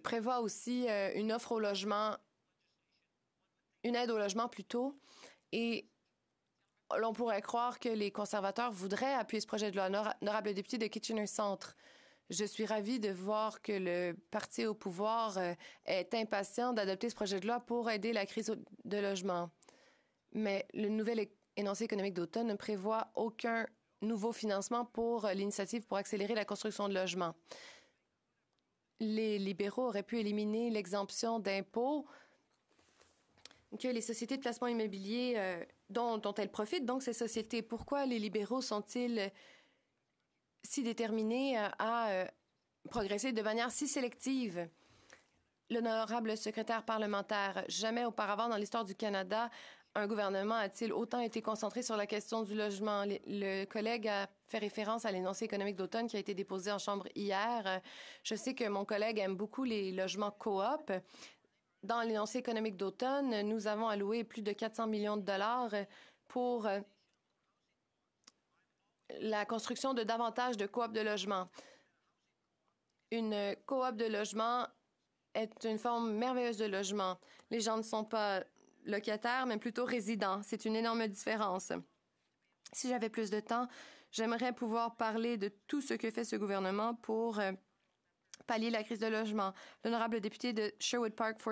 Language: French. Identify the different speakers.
Speaker 1: prévoit aussi une offre au logement, une aide au logement plutôt, et l'on pourrait croire que les conservateurs voudraient appuyer ce projet de loi. Honorable député de Kitchener-Centre, je suis ravie de voir que le parti au pouvoir est impatient d'adopter ce projet de loi pour aider la crise de logement. Mais le nouvel énoncé économique d'automne ne prévoit aucun nouveau financement pour l'initiative pour accélérer la construction de logements. Les libéraux auraient pu éliminer l'exemption d'impôts que les sociétés de placement immobilier dont elles profitent, donc ces sociétés. Pourquoi les libéraux sont-ils si déterminés à progresser de manière si sélective? L'honorable secrétaire parlementaire, jamais auparavant dans l'histoire du Canada, un gouvernement a-t-il autant été concentré sur la question du logement? Le collègue a fait référence à l'énoncé économique d'automne qui a été déposé en chambre hier. Je sais que mon collègue aime beaucoup les logements coop. Dans l'énoncé économique d'automne, nous avons alloué plus de 400 millions de dollars pour la construction de davantage de coop de logement. Une coop de logement est une forme merveilleuse de logement. Les gens ne sont pas locataires, mais plutôt résidents. C'est une énorme différence. Si j'avais plus de temps, j'aimerais pouvoir parler de tout ce que fait ce gouvernement pour pallier la crise de logement. L'honorable député de Sherwood Park, Fort